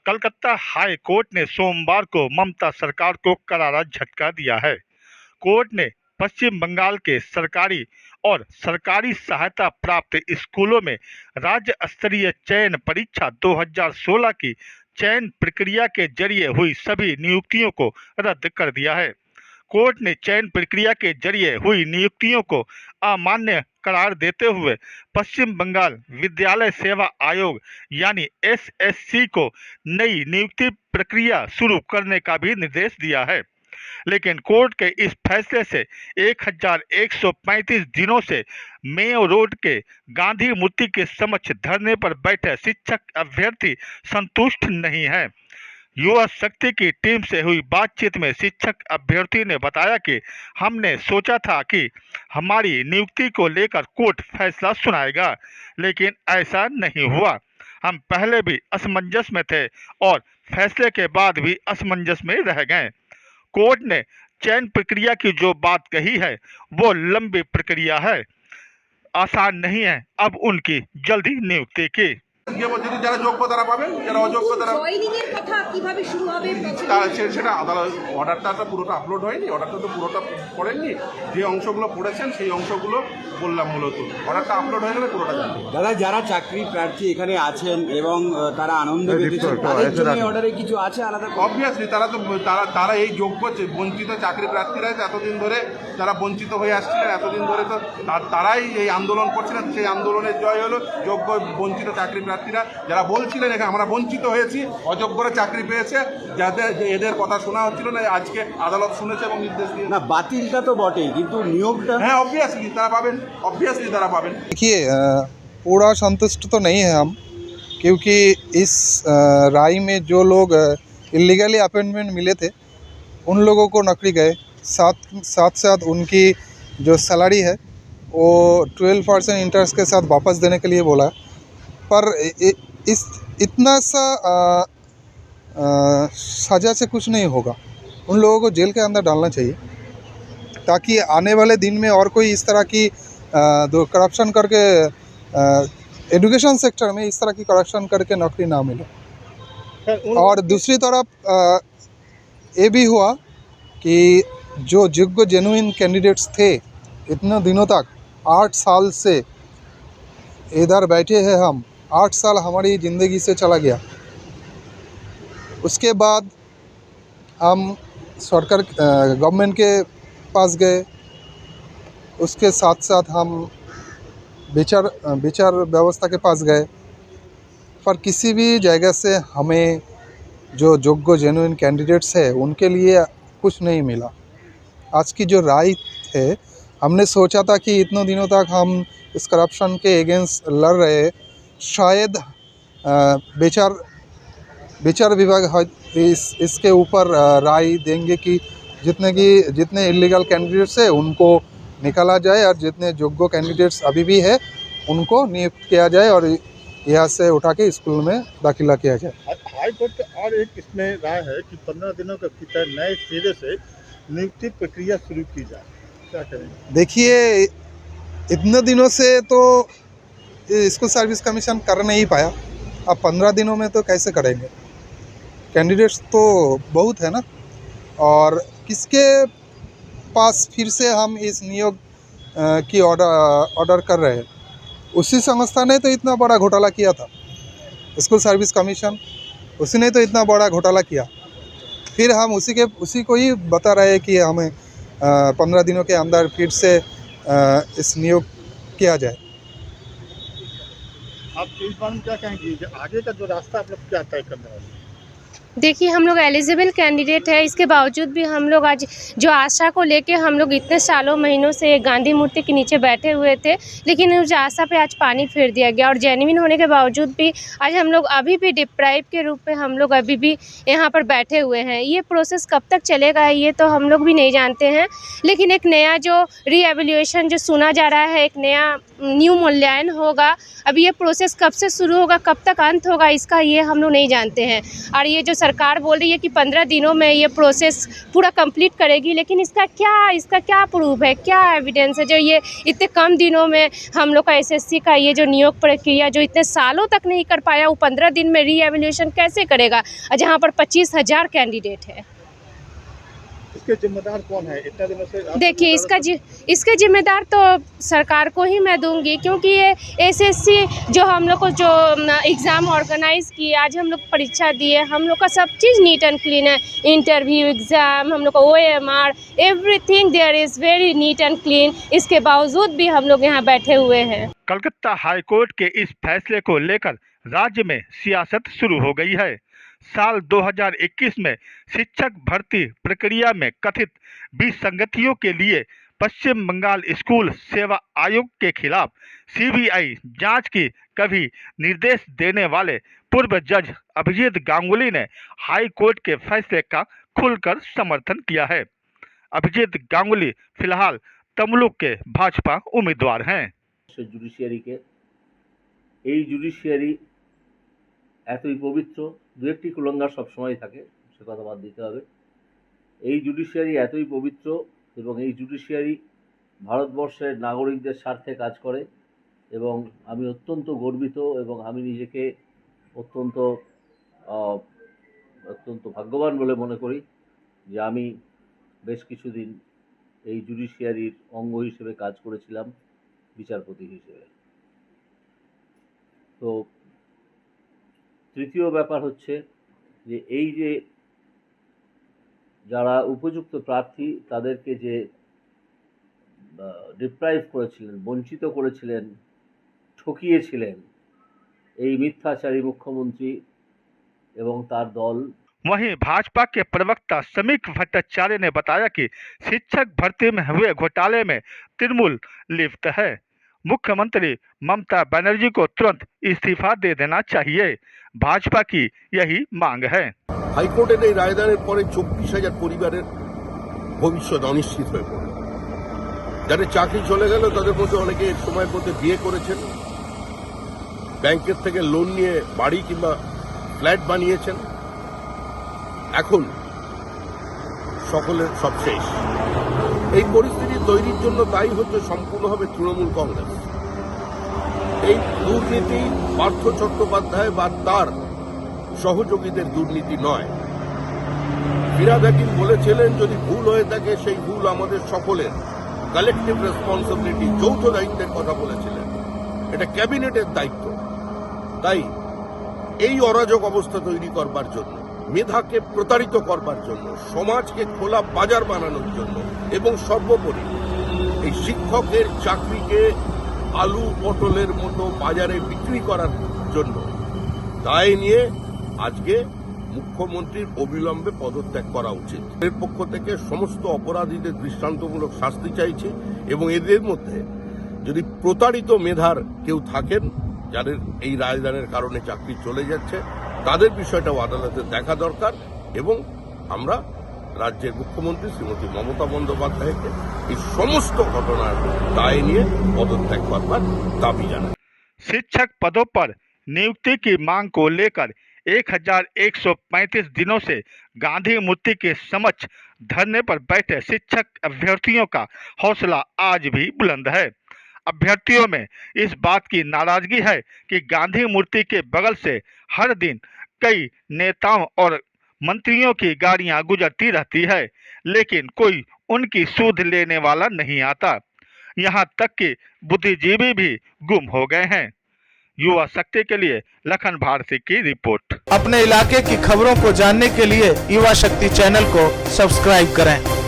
Calcutta high court ने सोमवार को ममता सरकार को करारा झटका दिया है। कोर्ट ने पश्चिम बंगाल के सरकारी और सरकारी सहायता प्राप्त स्कूलों में राज्य स्तरीय चयन परीक्षा 2016 की चयन प्रक्रिया के जरिए हुई सभी नियुक्तियों को रद्द कर दिया है। कोर्ट ने चयन प्रक्रिया के जरिए हुई नियुक्तियों को अमान्य करार देते हुए पश्चिम बंगाल विद्यालय सेवा आयोग यानी एसएससी को नई नियुक्ति प्रक्रिया शुरू करने का भी निर्देश दिया है। लेकिन कोर्ट के इस फैसले से 1135 दिनों से मेयो रोड के गांधी मूर्ति के समक्ष धरने पर बैठे शिक्षक अभ्यर्थी संतुष्ट नहीं है। युवा शक्ति की टीम से हुई बातचीत में शिक्षक अभ्यर्थी ने बताया कि हमने सोचा था कि हमारी नियुक्ति को लेकर कोर्ट फैसला सुनाएगा, लेकिन ऐसा नहीं हुआ। हम पहले भी असमंजस में थे और फैसले के बाद भी असमंजस में रह गए। कोर्ट ने चयन प्रक्रिया की जो बात कही है वो लंबी प्रक्रिया है, आसान नहीं है अब उनकी जल्दी नियुक्ति की। যারা যোগ্য তারা পাবেন, যারা অযোগ্য তারা জয়েনিংয়ের কথা কিভাবে শুরু হবে সেটা আদালত অর্ডারটা তো পুরোটা আপলোড হয়নি, অর্ডারটা তো পুরোটা পড়েননি, যে অংশগুলো পড়েছেন সেই অংশগুলো বললাম। মূলত অর্ডারটা আপলোড হয়ে গেলে পুরোটা জানবে। দাদা, যারা চাকরি প্রার্থী এখানে আছেন এবং তারা আনন্দ পেয়েছেন, তাদের জন্য অর্ডারে কিছু আছে আলাদা? অবভিয়াসলি তারা এই যোগ্য বঞ্চিত চাকরি প্রার্থীরা এতদিন ধরে যারা বঞ্চিত হয়ে আসছিলেন, এতদিন ধরে তো তারাই এই আন্দোলন করছিলেন। সেই আন্দোলনের জয় হলো যোগ্য বঞ্চিত চাকরি প্রার্থীরা যারা বলছিলেন এখানে আমরা বঞ্চিত হয়েছি, অযোগ্যরা চাকরি পেয়েছে, যাদের এদের কথা শোনা হচ্ছিল না, আজকে আদালত শুনেছে এবং নির্দেশ দিয়েছে। না, বাতিলটা তো বটেই, কিন্তু নিয়োগটা হ্যাঁ অবভিয়াসলি তারা পাবেন, অবভিয়াসলি তারা পাবেন। देखिए, पूरा संतुष्ट तो नहीं है हम, क्योंकि इस राय में जो लोग इलीगली अपॉइंटमेंट मिले थे उन लोगों को नौकरी गए, साथ उनकी जो सैलरी है वो 12% इंटरेस्ट के साथ वापस देने के लिए बोला। पर इतना सा सज़ा से कुछ नहीं होगा। उन लोगों को जेल के अंदर डालना चाहिए ताकि आने वाले दिन में और कोई इस तरह की करप्शन करके एजुकेशन सेक्टर में इस तरह की करप्शन करके नौकरी ना मिले। और दूसरी तरफ ये भी हुआ कि जो योग्य जेन्युइन कैंडिडेट्स थे इतने दिनों तक 8 साल से इधर बैठे हैं हम, 8 साल हमारी ज़िंदगी से चला गया। उसके बाद हम सरकार गवर्नमेंट के पास गए, उसके साथ हम विचार व्यवस्था के पास गए, पर किसी भी जगह से हमें जो योग्य जेन्युइन कैंडिडेट्स है उनके लिए कुछ नहीं मिला। आज की जो राय है, हमने सोचा था कि इतने दिनों तक हम इस करप्शन के अगेंस्ट लड़ रहे, शायद विचार विभाग इसके ऊपर राय देंगे कि जितने इलीगल कैंडिडेट्स है उनको निकाला जाए और जितने योग्य कैंडिडेट्स अभी भी है उनको नियुक्त किया जाए और यहाँ से उठा के स्कूल में दाखिला किया जाए। हाई कोर्ट का और एक इसमें राय है कि 15 दिनों के भीतर नए सिरे से नियुक्ति प्रक्रिया शुरू की जाए, क्या करेंगे? देखिए, इतने दिनों से तो स्कूल सर्विस कमीशन कर नहीं पाया, अब 15 दिनों में तो कैसे करेंगे? कैंडिडेट्स तो बहुत है ना, और किसके पास फिर से हम इस नियोग की ऑर्डर कर रहे हैं? उसी संस्था ने तो इतना बड़ा घोटाला किया था, स्कूल सर्विस कमीशन, उसी ने तो इतना बड़ा घोटाला किया। फिर हम उसी को ही बता रहे हैं कि हमें 15 दिनों के अंदर फिर से इस नियोग किया जाए। आप इस बारे में क्या कहेंगे, आगे का जो रास्ता आप लोग क्या तय करने वाले? देखिए, हम लोग एलिजिबल कैंडिडेट है, इसके बावजूद भी हम लोग आज जो आशा को लेके हम लोग इतने सालों महीनों से गांधी मूर्ति के नीचे बैठे हुए थे, लेकिन उस आशा पे आज पानी फेर दिया गया। और जेन्युइन होने के बावजूद भी आज हम लोग अभी भी डिप्राइव के रूप में हम लोग अभी भी यहाँ पर बैठे हुए हैं। ये प्रोसेस कब तक चलेगा ये तो हम लोग भी नहीं जानते हैं, लेकिन एक नया जो रीएवैल्यूएशन जो सुना जा रहा है, एक नया न्यू मूल्यांकन होगा। अब ये प्रोसेस कब से शुरू होगा, कब तक अंत होगा, इसका ये हम लोग नहीं जानते हैं। और ये जो सरकार बोल रही है कि 15 दिनों में ये प्रोसेस पूरा कंप्लीट करेगी, लेकिन इसका क्या प्रूफ है, क्या एविडेंस है जो ये इतने कम दिनों में हम लोग का एसएससी का ये जो नियोग प्रक्रिया जो इतने सालों तक नहीं कर पाया, वो 15 दिन में रीएवल्यूशन कैसे करेगा, जहाँ पर 25,000 कैंडिडेट है। इसके जिम्मेदार कौन है? इतने दिनों से देखिए, इसके जिम्मेदार तो सरकार को ही मैं दूंगी, क्योंकि ये एसएससी जो हम लोग को जो एग्ज़ाम ऑर्गेनाइज किए, आज हम लोग परीक्षा दिए, हम लोग का सब चीज़ नीट एंड क्लीन है, इंटरव्यू, एग्ज़ाम, हम लोग का OMR, everything there is very neat and clean. इसके बावजूद भी हम लोग यहाँ बैठे हुए हैं। कलकत्ता हाई कोर्ट के इस फैसले को लेकर राज्य में सियासत शुरू हो गई है। साल 2021 में शिक्षक भर्ती प्रक्रिया में कथित विसंगतियों के लिए पश्चिम बंगाल स्कूल सेवा आयोग के खिलाफ सीबीआई जांच की कभी निर्देश देने वाले पूर्व जज अभिजीत गांगुली ने हाई कोर्ट के फैसले का खुलकर समर्थन किया है। अभिजीत गांगुली फिलहाल तमलुक के भाजपा उम्मीदवार हैं। জুডিশিয়ারিকে এই জুডিশিয়ারি এতই পবিত্র, দু একটি কুলঙ্গার সবসময় থাকে, সে কথা বাদ দিতে হবে। এই জুডিশিয়ারি এতই পবিত্র এবং এই জুডিশিয়ারি ভারতবর্ষের নাগরিকদের স্বার্থে কাজ করে এবং আমি অত্যন্ত গর্বিত এবং আমি নিজেকে অত্যন্ত ভাগ্যবান বলে মনে করি যে আমি বেশ কিছুদিন এই জুডিশিয়ারির অঙ্গ হিসেবে কাজ করেছিলাম, বিচারপতি হিসেবে। তো তৃতীয় ব্যাপার হচ্ছে যে এই যে যারা উপযুক্ত প্রার্থী তাদেরকে যে ডিপ্রাইভ করেছিলেন, বঞ্চিত করেছিলেন, ঠকিয়েছিলেন এই মিথ্যাচারী মুখ্যমন্ত্রী এবং তার দল। वहीं भाजपा के प्रवक्ता समीक भट्टाचार्य ने बताया कि शिक्षक भर्ती में हुए घोटाले में तृणमूल लिप्त है। मुख्यमंत्री ममता बनर्जी को तुरंत इस्तीफा दे देना चाहिए। भाजपा की यही मांग है। হাইকোর্টের এই রায়দানের পরে 24,000 পরিবারের ভবিষ্যৎ অনিশ্চিত হয়ে পড়ল। যাদের চাকরি চলে গেল তাদের মধ্যে অনেকে সময়ের মধ্যে বিয়ে করেছেন, ব্যাংকের থেকে লোন নিয়ে বাড়ি কিংবা ফ্ল্যাট বানিয়েছেন। এখন সকলের সব শেষ। এই পরিস্থিতি তৈরির জন্য দায়ী হচ্ছে সম্পূর্ণভাবে তৃণমূল কংগ্রেস। এই দুর্নীতি পার্থ চট্টোপাধ্যায় বা তার সহযোগীদের দুর্নীতি নয়। ফিরহাদ হাকিম বলেছিলেন যদি ভুল হয়ে থাকে সেই ভুল আমাদের সকলের, কালেকটিভ রেসপন্সিবিলিটি, যৌথ দায়িত্বের কথা বলেছিলেন। এটা ক্যাবিনেটের দায়িত্ব। তাই এই অরাজক অবস্থা তৈরি করবার জন্য, মেধাকে প্রতারিত করবার জন্য, সমাজকে খোলা বাজার বানানোর জন্য এবং সর্বোপরি এই শিক্ষকের চাকরিকে আলু পটলের মতো বাজারে বিক্রি করার জন্য দায় নিয়ে আজকে মুখ্যমন্ত্রীর অবিলম্বে পদত্যাগ করা উচিত। এর পক্ষ থেকে সমস্ত অপরাধীদের দৃষ্টান্তমূলক শাস্তি চাইছি এবং এদের মধ্যে যদি প্রতারিত মেধার কেউ থাকেন যাদের এই রায়দানের কারণে চাকরি চলে যাচ্ছে, তাদের বিষয়টাও আদালতে দেখা দরকার এবং আমরা রাজ্যের মুখ্যমন্ত্রী শ্রীমতী মমতা বন্দ্যোপাধ্যায়কে এই সমস্ত ঘটনার দায় নিয়ে পদত্যাগ করবার দাবি জানাই। शिक्षक पदों पर नियुक्ति की मांग को लेकर 1135 दिनों से गांधी मूर्ति के समक्ष धरने पर बैठे शिक्षक अभ्यर्थियों का हौसला आज भी बुलंद है। अभ्यर्थियों में इस बात की नाराजगी है कि गांधी मूर्ति के बगल से हर दिन कई नेताओं और मंत्रियों की गाड़ियां गुजरती रहती है, लेकिन कोई उनकी सूध लेने वाला नहीं आता। यहाँ तक कि बुद्धिजीवी भी गुम हो गए हैं। युवा शक्ति के लिए लखन भारती की रिपोर्ट। अपने इलाके की खबरों को जानने के लिए युवा शक्ति चैनल को सब्सक्राइब करें।